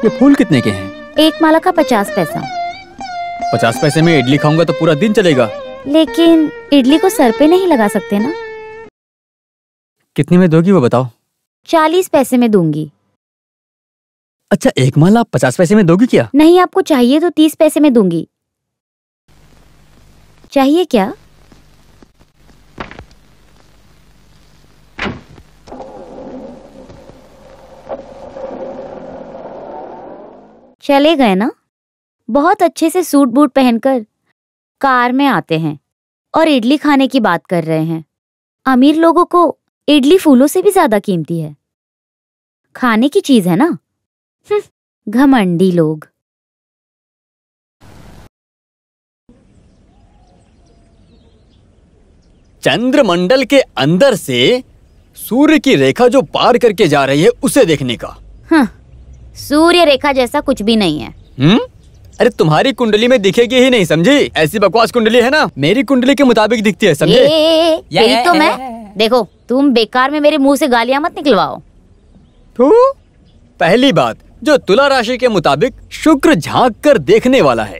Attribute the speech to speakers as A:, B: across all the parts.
A: ये फूल कितने के हैं?
B: एक माला का 50 पैसा।
A: 50 पैसे में इडली खाऊंगा तो पूरा दिन चलेगा।
B: लेकिन इडली को सर पे नहीं लगा सकते ना।
A: कितने में दोगी वो बताओ?
B: 40 पैसे में दूंगी।
A: अच्छा, एक माला 50 पैसे में दोगी क्या?
B: नहीं, आपको चाहिए तो 30 पैसे में दूंगी। चाहिए क्या? चले गए ना? बहुत अच्छे से सूट बूट पहनकर कार में आते हैं और इडली खाने की बात कर रहे हैं। अमीर लोगों को इडली फूलों से भी ज्यादा कीमती है। खाने की चीज है ना। घमंडी लोग।
A: चंद्रमंडल के अंदर से सूर्य की रेखा जो पार करके जा रही है उसे देखने का।
B: सूर्य रेखा जैसा कुछ भी नहीं है।
A: अरे तुम्हारी कुंडली में दिखेगी ही नहीं, समझी? ऐसी बकवास कुंडली है ना, मेरी कुंडली के मुताबिक दिखती है, समझे?
B: यही तो मैं। देखो, तुम बेकार में मेरे मुंह से गालियां मत निकलवाओ।
A: पहली बात, जो तुला राशि के मुताबिक शुक्र झांक कर देखने वाला है।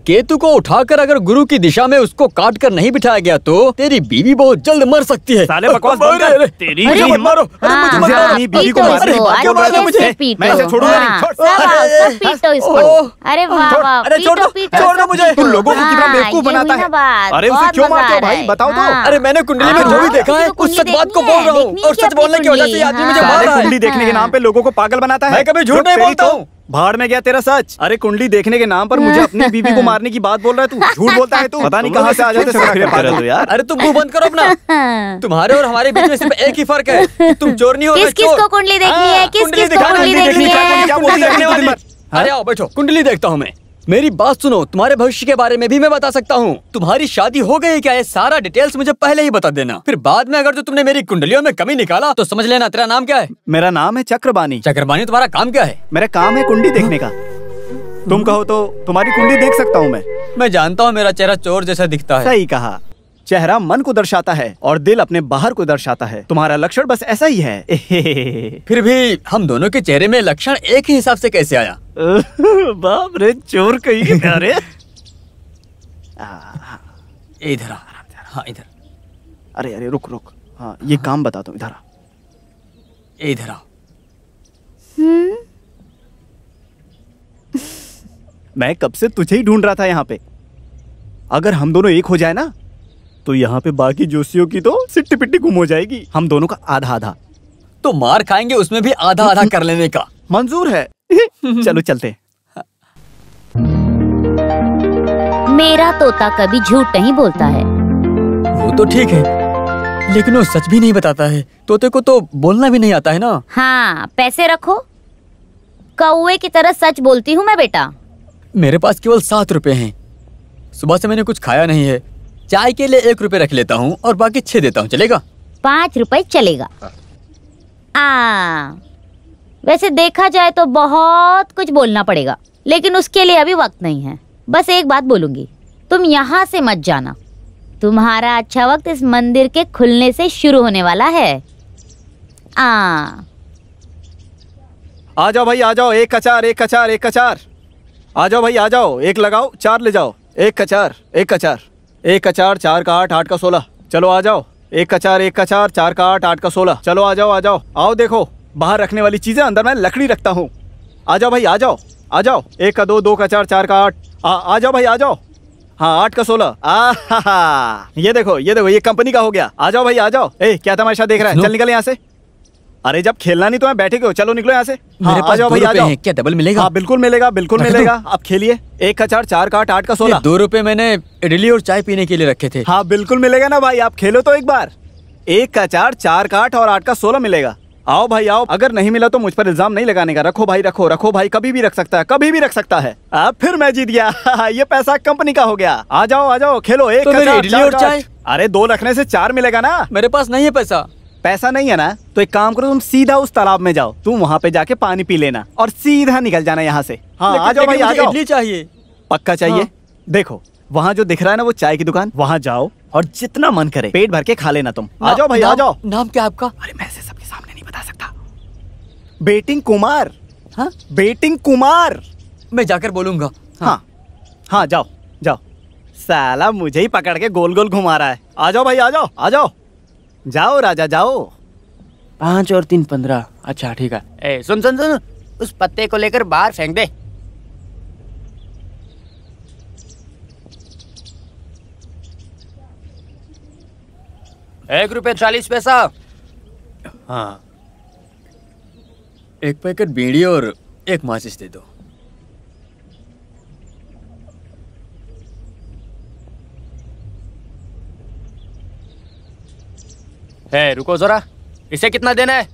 A: केतु को उठाकर अगर गुरु की दिशा में उसको काट कर नहीं बिठाया गया तो तेरी बीवी बहुत जल्द मर सकती है।
C: साले बकवास बंद कर। तेरी
A: मत मारो। अरे मुझे मत मारो।
C: अपनी बीवी को मारो।
A: मुझे
C: मैं इसे छोड़ूंगा नहीं।
B: सब पीटो इसको। अरे वाह वाह,
A: अरे छोड़ दो, छोड़ दो मुझे।
C: तुम लोगों को कितना बेवकूफ बनाता है। अरे उसे क्यों मारते हो भाई, बताओ तो।
A: अरे मैंने कुंडली में जो भी देखा है उस सच बात को बोल रहा हूँ, और सच बोलने की वजह से आदमी मुझे मार रहा है।
C: कुंडली देखने के नाम पे लोगों को पागल बनाता है।
A: मैं कभी झूठ नहीं बोलता हूँ।
C: भाड़ में गया तेरा सच। अरे कुंडली देखने के नाम पर मुझे अपनी बीवी को मारने की बात बोल रहा है तू। झूठ बोलता है तू। पता नहीं कहाँ से आ जाते यार।
A: अरे तुम मुंह बंद करो अपना। तुम्हारे और हमारे बीच में सिर्फ एक ही फर्क है, तुम चोर नहीं हो।
B: किसको कुंडली देखनी है? किसको कुंडली देखनी है?
A: अरे आओ बैठो, कुंडली देखता हूँ मैं। मेरी बात सुनो, तुम्हारे भविष्य के बारे में भी मैं बता सकता हूँ। तुम्हारी शादी हो गई क्या? ये सारा डिटेल्स मुझे पहले ही बता देना। फिर बाद में अगर जो तुमने मेरी कुंडलियों में कमी निकाला तो समझ लेना। तेरा नाम क्या है?
C: मेरा नाम है चक्रबानी।
A: चक्रबानी, तुम्हारा काम क्या है?
C: मेरा काम है कुंडली देखने का। तुम कहो तो तुम्हारी कुंडली देख सकता हूँ मैं।
A: मैं जानता हूँ मेरा चेहरा चोर जैसा दिखता है।
C: सही कहा। चेहरा मन को दर्शाता है और दिल अपने बाहर को दर्शाता है। तुम्हारा लक्षण बस ऐसा ही है।
A: फिर भी हम दोनों के चेहरे में लक्षण एक ही हिसाब से कैसे आया?
C: बाप रे, चोर कहीं। अरे
A: इधर आ। हाँ इधर।
C: अरे अरे रुक रुक। हाँ ये काम बता दो। इधर आ।
A: इधर आओ।
C: मैं कब से तुझे ही ढूंढ रहा था यहाँ पे। अगर हम दोनों एक हो जाए ना तो यहाँ पे बाकी जोशियों की तो सिट्टी पिट्टी गुम हो जाएगी। हम दोनों का आधा आधा।
A: तो मार खाएंगे उसमें भी आधा आधा कर लेने का।
C: मंजूर है। चलो चलते।
B: मेरा तोता कभी झूठ नहीं बोलता है।
A: वो तो ठीक है, लेकिन वो सच भी नहीं बताता है। तोते को तो बोलना भी नहीं आता है ना।
B: हाँ, पैसे रखो। कौवे की तरह सच बोलती हूँ मैं बेटा।
A: मेरे पास केवल 7 रुपए हैं। सुबह से मैंने कुछ खाया नहीं है। चाय के लिए 1 रुपए रख लेता हूँ और बाकी 6 देता हूँ, चलेगा?
B: 5 रुपए चलेगा। वैसे देखा जाए तो बहुत कुछ बोलना पड़ेगा, लेकिन उसके लिए अभी वक्त नहीं है। बस एक बात बोलूंगी, तुम यहाँ से मत जाना। तुम्हारा अच्छा वक्त इस मंदिर के खुलने से शुरू होने वाला है।
C: आ जाओ भाई, आ जाओ। एक कचार, एक कचार, एक कचार। आ जाओ भाई, आ जाओ। एक लगाओ, 4 ले जाओ। एक कचार, एक कचार, एक कचार। 4 का 8, 8 का 16। चलो आ जाओ। एक कचार, एक कचार। 4 का 8, 8 का 16। चलो आ जाओ, आ जाओ। आओ देखो, बाहर रखने वाली चीजें, अंदर मैं लकड़ी रखता हूँ। आ जाओ भाई, आ जाओ, आ जाओ। 1 का 2, 2 का 4, 4 का 8। आ जाओ भाई, आ जाओ। हाँ 8 का 16। ये देखो, ये देखो, ये कंपनी का हो गया। आ जाओ भाई, आ जाओ। क्या तमाशा देख रहा है? चल निकल यहाँ से। अरे जब खेलना नहीं तो मैं बैठे क्यों? चलो निकलो यहाँ से।
A: मेरे पास 2 रुपए हैं, क्या डबल मिलेगा?
C: हाँ बिल्कुल मिलेगा, बिल्कुल मिलेगा। आप खेलिए। 1 का 4, 4 का 8, 8 का 16।
A: 2 रुपए मैंने इडली और चाय पीने के लिए रखे थे।
C: हाँ बिल्कुल मिलेगा ना भाई, आप खेलो तो एक बार। 1 का 4, 4 का 8 और 8 का 16 मिलेगा। आओ भाई आओ। अगर नहीं मिला तो मुझ पर इल्जाम नहीं लगाने का। रखो भाई, रखो रखो भाई, कभी भी रख सकता है, कभी भी रख सकता है। फिर मैं जीत गया। ये पैसा कंपनी का हो गया। आ जाओ आ जाओ, खेलो। 1 का 4,
A: इडली और चाय।
C: अरे 2 रखने से 4 मिलेगा ना।
A: मेरे पास नहीं है पैसा।
C: पैसा नहीं है ना तो एक काम करो, तुम सीधा उस तालाब में जाओ। तुम वहाँ पे जाके पानी पी लेना और सीधा निकल जाना यहाँ से। हाँ आ जाओ भाई, आ जाओ।
A: इडली चाहिए।
C: पक्का चाहिए? हाँ। देखो वहाँ जो दिख रहा है ना वो चाय की दुकान, वहाँ जाओ और जितना मन करे पेट भर के खा लेना तुम। आ जाओ भाई, आ जाओ।
A: नाम क्या आपका?
C: अरे मैं सबके सामने नहीं बता सकता। बेटिंग कुमार। हाँ, बेटिंग कुमार।
A: मैं जाकर बोलूंगा।
C: हाँ हाँ, जाओ जाओ। साला मुझे ही पकड़ के गोल गोल घुमा रहा है। आ जाओ भाई, आ जाओ आ जाओ। जाओ राजा जाओ।
D: 5 और 3 15। अच्छा ठीक है। ए सुन सुन सुन, उस पत्ते को लेकर बाहर फेंक दे। ₹1.40।
A: हाँ, एक पैकेट बीड़ी और एक माचिस दे दो।
D: रुको जरा, इसे कितना देना है?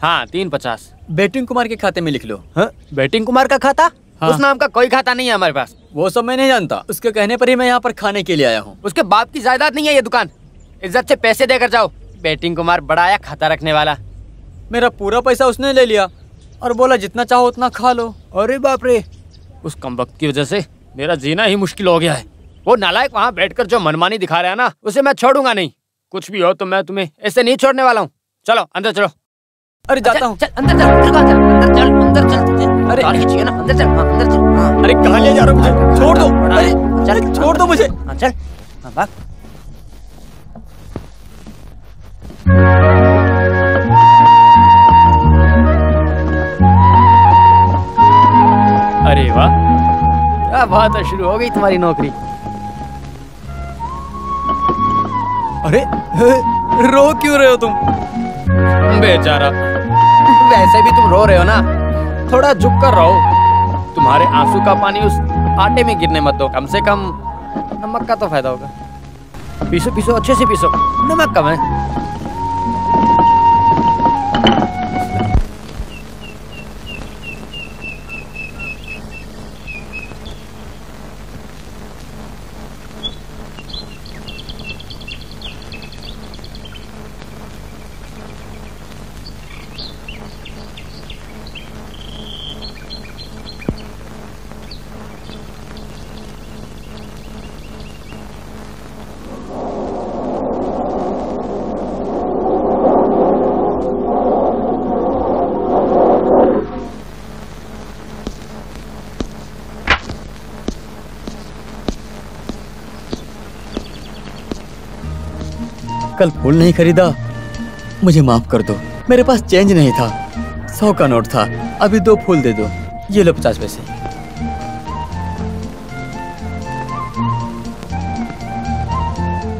D: हाँ 3.50।
A: बेटिंग कुमार के खाते में लिख लो।
D: हाँ? बेटिंग कुमार का खाता?
A: हाँ।
D: उस नाम का कोई खाता नहीं है हमारे पास।
A: वो सब मैं नहीं जानता, उसके कहने पर ही मैं यहाँ पर खाने के लिए आया हूँ।
D: उसके बाप की जायदाद नहीं है ये दुकान। इज्जत से पैसे देकर जाओ। बेटिंग कुमार बड़ा आया खाता रखने वाला।
A: मेरा पूरा पैसा उसने ले लिया और बोला जितना चाहो उतना खा लो।
D: अरे बाप रे, उस कमबख्त की वजह से मेरा जीना ही मुश्किल हो गया है। वो नालायक वहाँ बैठकर जो मनमानी दिखा रहा है ना, उसे मैं छोड़ूंगा नहीं। कुछ भी हो तो मैं तुम्हें ऐसे नहीं छोड़ने वाला हूँ। चलो अंदर चलो।
A: अरे जाता हूँ।
D: चल अंदर चल, अंदर चल, अंदर चल। अरे गाड़ी खींचिए ना, अंदर चल। हाँ अंदर चल। हाँ
A: अरे कहाँ ले जा रहे हो मुझे? छोड़ दो। अरे
D: चल,
A: छोड़ दो मुझे।
D: हाँ चल। हाँ भाग। अरे वाह, क्या बात है, शुरू हो गई तुम्हारी नौकरी।
A: अरे रो क्यों रहे हो तुम?
D: बेचारा, वैसे भी तुम रो रहे हो ना, थोड़ा झुक कर रहो। तुम्हारे आंसू का पानी उस आटे में गिरने मत दो। कम से कम नमक का तो फायदा होगा। पीसो पीसो, अच्छे से पीसो, नमक कम है।
A: कल फूल नहीं खरीदा, मुझे माफ कर दो। मेरे पास चेंज नहीं था, 100 का नोट था। अभी 2 फूल दे दो। ये लो 50 पैसे।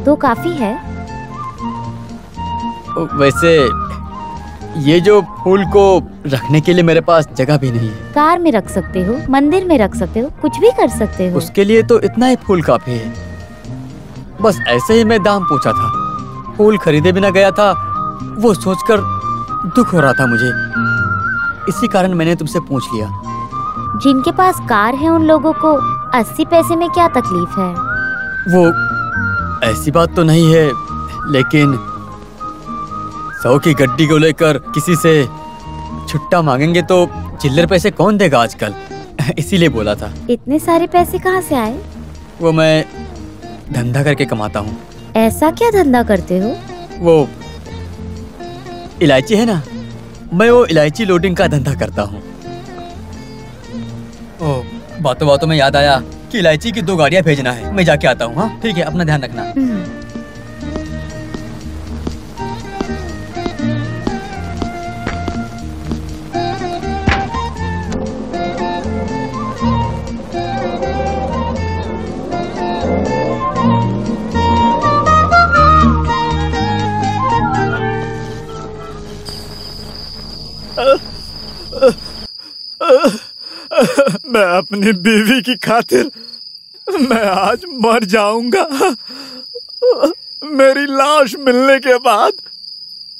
B: तो काफी है।
A: वैसे ये जो फूल को रखने के लिए मेरे पास जगह भी नहीं है।
B: कार में रख सकते हो, मंदिर में रख सकते हो, कुछ भी कर सकते हो।
A: उसके लिए तो इतना ही फूल काफी है। बस ऐसे ही मैं दाम पूछा था, फूल खरीदे बिना गया था। वो सोचकर दुख हो रहा था मुझे, इसी कारण मैंने तुमसे पूछ लिया।
B: जिनके पास कार है उन लोगों को 80 पैसे में क्या तकलीफ है?
A: वो ऐसी बात तो नहीं है, लेकिन 100 की गड्डी को लेकर किसी से छुट्टा मांगेंगे तो चिल्लर पैसे कौन देगा आजकल। इसीलिए बोला था।
B: इतने सारे पैसे कहाँ से आए?
A: वो मैं धंधा करके कमाता हूँ।
B: ऐसा क्या धंधा करते हो?
A: वो इलायची है ना, मैं वो इलायची लोडिंग का धंधा करता हूँ। ओ, बातों बातों में याद आया कि इलायची की 2 गाड़ियाँ भेजना है। मैं जाके आता हूँ। हाँ ठीक है, अपना ध्यान रखना।
C: मैं अपनी बीवी की खातिर मैं आज मर जाऊंगा। मेरी लाश मिलने के बाद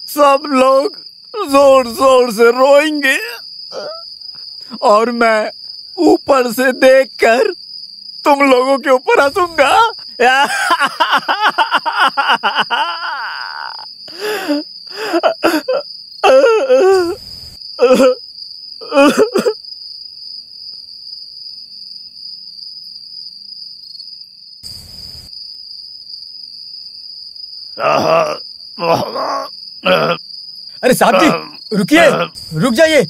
C: सब लोग जोर जोर से रोएंगे और मैं ऊपर से देखकर तुम लोगों के ऊपर हंसूंगा।
A: अरे साहब जी रुकिए, रुक जाइए।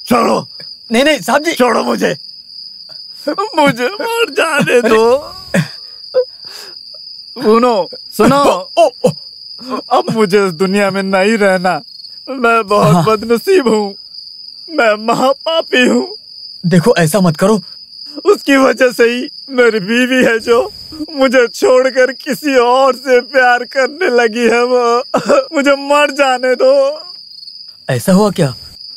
C: छोड़ो।
A: नहीं नहीं साहब जी,
C: छोड़ो मुझे मर जाने दो। सुनो अब मुझे इस दुनिया में नहीं रहना। मैं बहुत बदनसीब हूँ, मैं महापापी हूँ।
A: देखो ऐसा मत करो,
C: उसकी वजह से ही मेरी बीवी है जो मुझे छोड़कर किसी और से प्यार करने लगी है। वो मुझे मर जाने दो।
A: ऐसा हुआ क्या?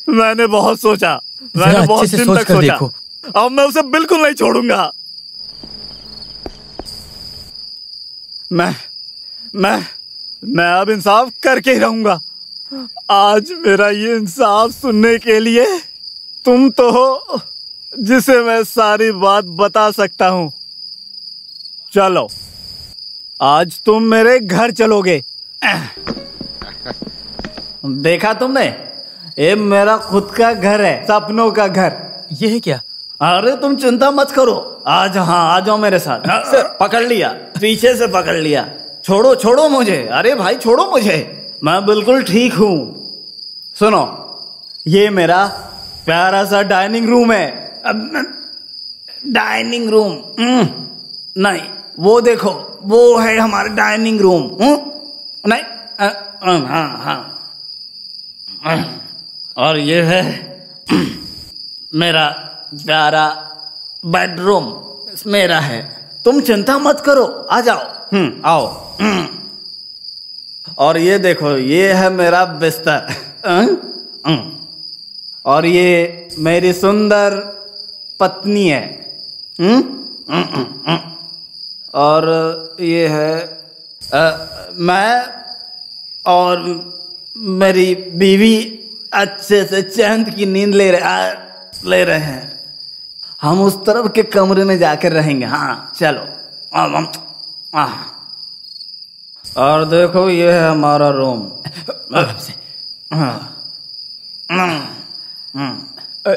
C: मैंने बहुत सोचा,
A: जरा
C: मैंने
A: अच्छे
C: बहुत
A: से
C: दिन
A: सोच
C: तक
A: कर
C: सोचा।
A: देखो।
C: अब मैं उसे बिल्कुल नहीं छोड़ूंगा। मैं अब इंसाफ करके ही रहूंगा। आज मेरा ये इंसाफ सुनने के लिए तुम तो हो जिसे मैं सारी बात बता सकता हूँ। चलो आज तुम मेरे घर चलोगे। देखा तुमने, ये मेरा खुद का घर है, सपनों का घर।
A: ये है क्या?
C: अरे तुम चिंता मत करो, आज हाँ आ जाओ मेरे साथ। सर पकड़ लिया, पीछे से पकड़ लिया। छोड़ो छोड़ो मुझे, अरे भाई छोड़ो मुझे, मैं बिल्कुल ठीक हूँ। सुनो, ये मेरा प्यारा सा डाइनिंग रूम है। डाइनिंग रूम नहीं, वो देखो वो है हमारा डाइनिंग रूम। नहीं हाँ और ये है मेरा प्यारा बेडरूम, मेरा है। तुम चिंता मत करो, आ जाओ। आओ। और ये देखो, ये है मेरा बिस्तर। और ये मेरी सुंदर पत्नी है। और ये है मैं और मेरी बीवी अच्छे से चैन की नींद ले रहे हैं। हम उस तरफ के कमरे में जाकर रहेंगे। हाँ चलो। और देखो ये है हमारा रूम।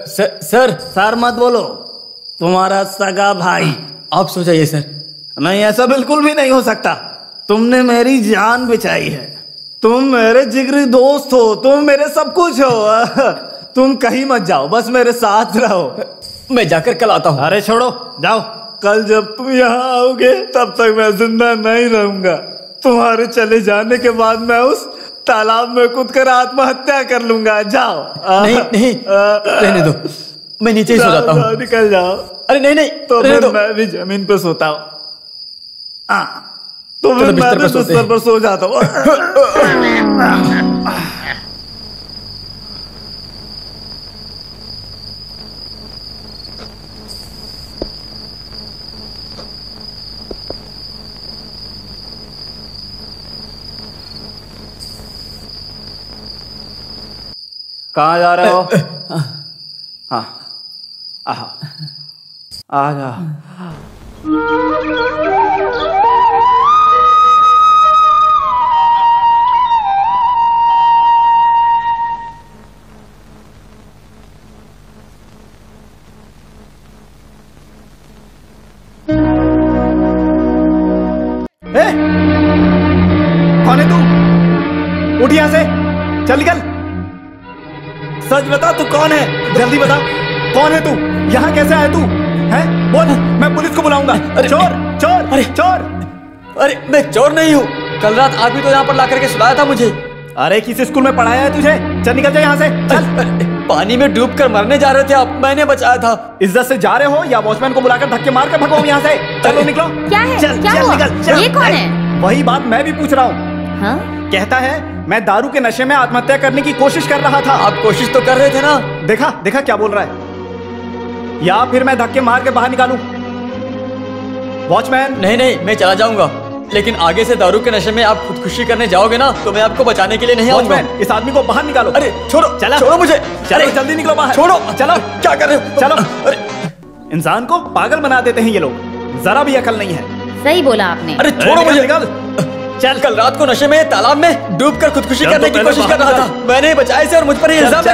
A: सर
C: मत बोलो, तुम्हारा सगा भाई।
A: आप सो जाइए सर।
C: नहीं, ऐसा बिल्कुल भी नहीं हो सकता। तुमने मेरी जान बचाई है, तुम मेरे जिगरी दोस्त हो, तुम मेरे सब कुछ हो। तुम कहीं मत जाओ, बस मेरे साथ रहो।
A: मैं जाकर कल आता हूँ।
C: अरे छोड़ो, जाओ। कल जब तुम यहाँ आओगे तब तक मैं जिंदा नहीं रहूंगा। तुम्हारे चले जाने के बाद मैं उस तालाब में कूदकर आत्महत्या कर लूंगा। जाओ।
A: नहीं रहने दो, मैं नीचे ही सो जाता हूँ।
C: निकल जाओ।
A: अरे नहीं
C: तो फिर मैं भी जमीन पे सोता हूँ। तो फिर मैं भी बिस्तर पर सो जाता हूँ। कहाँ जा रहे हो? हाँ आ जा। कौन है तू? उठ यहां से, चल निकल। सच बता, तू कौन है? जल्दी बता, कौन है तू? यहाँ कैसे आया तू? हैं? बोल, मैं पुलिस को बुलाऊंगा। चोर चोर
A: अरे
C: चोर।
A: अरे मैं चोर नहीं हूँ, कल रात आप भी तो यहाँ पर ला करके सुलाया था मुझे।
C: अरे किस स्कूल में पढ़ाया है तुझे? चल निकल जा यहाँ से, चल।
A: पानी में डूब कर मरने जा रहे थे आप, मैंने बचाया था।
C: इज्जत से जा रहे हो या वॉचमैन को बुलाकर धक्के मार कर भगाओ यहाँ से? चलो निकलो।
B: क्या है?
C: चल
B: क्या
C: चल
B: हुआ?
C: निकल चल।
B: ये कौन है?
C: वही बात मैं भी पूछ रहा हूँ।
B: हाँ?
C: कहता है मैं दारू के नशे में आत्महत्या करने की कोशिश कर रहा था।
A: आप कोशिश तो कर रहे थे ना?
C: देखा देखा क्या बोल रहा है? या फिर मैं धक्के मार के बाहर निकालूं? वॉचमैन।
A: नहीं मैं चला जाऊंगा, लेकिन आगे से दारू के नशे में आप खुदकुशी करने जाओगे ना तो मैं आपको बचाने के लिए नहीं आऊंगा।
C: वॉचमैन, इस आदमी को बाहर निकालो।
A: अरे छोड़ो,
C: चला,
A: छोड़ो मुझे।
C: चलो जल्दी निकलो बाहर।
A: छोड़ो,
C: चलो।
A: क्या कर रहे हो?
C: चलो।
A: अरे
C: इंसान को पागल बना देते हैं ये लोग, जरा भी अकल नहीं है।
B: सही बोला आपने।
A: अरे छोड़ो मुझे।
C: निकल।
A: चल, कल रात को नशे में तालाब में डूबकर खुदकुशी
C: चल
A: करने
C: तो
A: की
C: पहले
A: कोशिश कर
C: बाहर
A: रहा था, मैंने बचाए से और मुझ पर ही इल्जाम लगा।